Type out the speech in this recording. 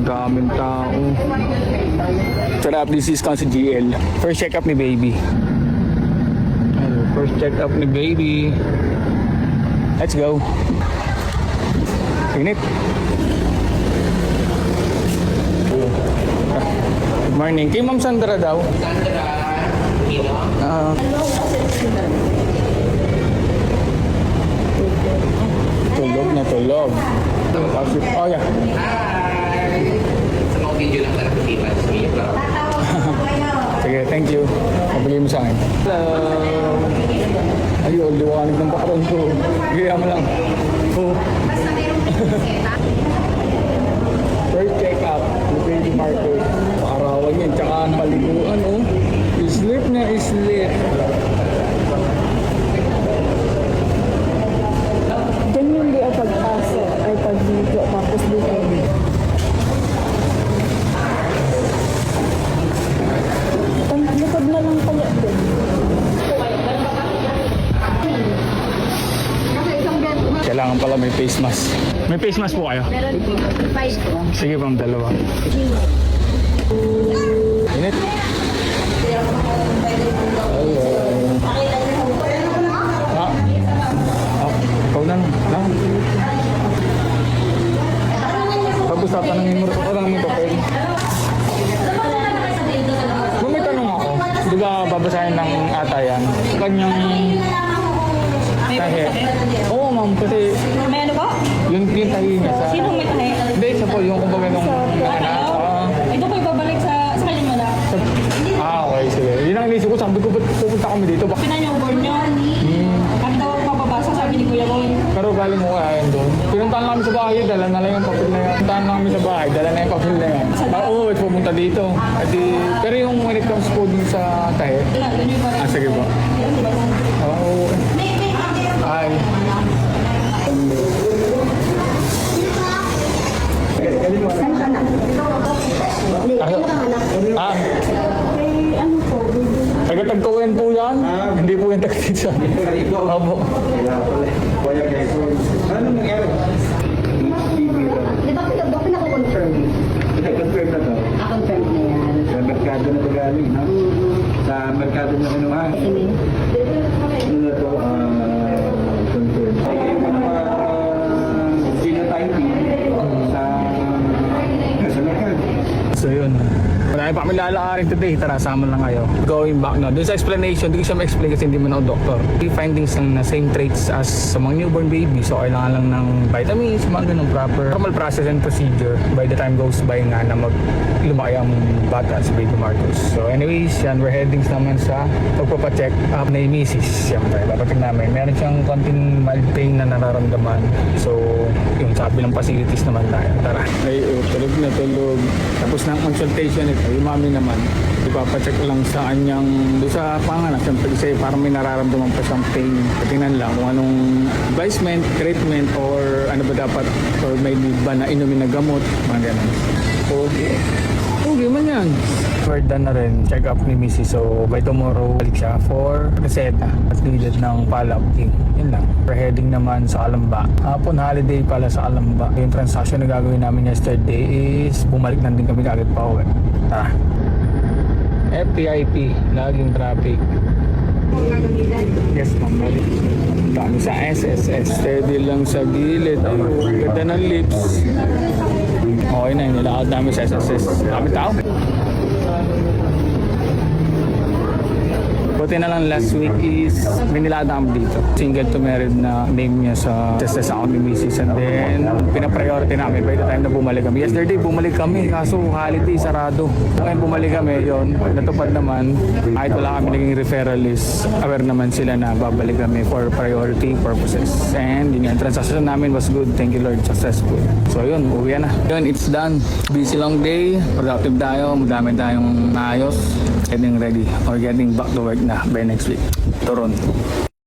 daming tao. Sarap, this is si GL. First check up ni baby. First check up ni baby. Let's go. Init. Good morning. Kay Ma'am Sandra daw. Tulog na tulog. Oh yeah. Sa mga video lang talaga kutipan. Sige, thank you. Mabili mo sa akin. Hello. Ayun, liwanag ng background ko. Gaya mo lang. Oh. First check up. Baby Marcos. Paarawan yan. Tsaka maliguan, oh. Sleep na sleep. Ganyan di ang pagpasok ay pag-video tapos dito. Likod na lang kaya din. Kailangan pala may face mask. May face mask po kayo? Meron po. 5 po. Sige, pang dalawa. Init. Ikaw na lang. Tapos tatanungin mo yung papel. Kung may tanong ako, di ba babasahin ng ata yan? Kanyang tahi. Oo ma'am, kasi May ano po? yung tahi niya sa... Sino may tahi? Hindi, isa po yung kumbaga nung anak. Ito po ibabalik sa kanya mo lang. Okay, sige. Yun ang inisip ko, sabi ko, ba't pupunta kami dito? Pinanyoborn nyo. At daw mababasa sabi ni Kuya Boy. Pero galing mo kaya yun doon. Pinuntahan kami sa bahay, dala na lang yung papel na yan. Pinuntahan kami sa bahay, dala na yung papel na yan. Oo, pumunta dito. Pero yung when it comes po dun sa tahe. Sige ba? Oo. Ay. Tagatagkawan po yan? Hindi po yan tagtitsa. Opo. Ano nangyari? Di ba pinako-confirm? Confirm na to. Confirm na yan. Sa merkado na to galing, no? Sa merkado na kinuha. Ano na to? Confirm. Ay, genotyping sa merkado. So yun. Marami pa kami lalakarin today. Tara, sama lang kayo. Going back na. Doon sa explanation, hindi ko siya ma-explain kasi hindi man ako doktor. The findings lang na same traits as sa mga newborn baby. So kailangan lang ng vitamins, mga ganun proper. Normal process and procedure by the time goes by nga na lumaki ang bata si Baby Marcos. So anyways, yan, we're heading naman sa pagpapacheck up na yung misis. Siyempre, papacheck namin. Meron siyang konting mild pain na nararamdaman. So, yung sabi ng facilities naman tayo. Tara. Ay, tulog na tulog. Tapos na ang consultation ito. Yung mami naman, ipapacheck lang sa kanyang doon sa panganak. Siyempre kasi parang may nararamdaman pa siyang pain. Tingnan lang kung anong advisement, treatment, or ano ba dapat, or may need ba na inumin na gamot, mga ganun. Okay man yan. We're done na rin, check up ni Missy. So by tomorrow, balik siya for reseta at needed ng follow-up. Yun lang. We're heading naman sa Alamba. Hapon holiday pala sa Alamba. Yung transaction na gagawin namin yesterday is bumalik na din kami kagad pa uwi. Tara. FPIP, laging traffic. Yes, ma'am. Dami sa SSS. Steady lang sa gilid. Ganda ng lips. Okay na yun. Nilakad namin sa SSS. Dami tao. Buti na lang last week is may nilakad dito. Single to married na name niya sa SSS account ni Mrs. And then pinapriority namin by the time na bumalik kami. Yesterday bumalik kami kaso holiday sarado. Ngayon bumalik kami yon natupad naman. Kahit wala kami naging referral list, aware naman sila na babalik kami for priority purposes. And yun yung transaction namin was good. Thank you Lord, successful. So yun, uwi na. Yun, it's done. Busy long day. Productive tayo. Madami tayong maayos. Getting ready or getting back to work na by next week. Toronto.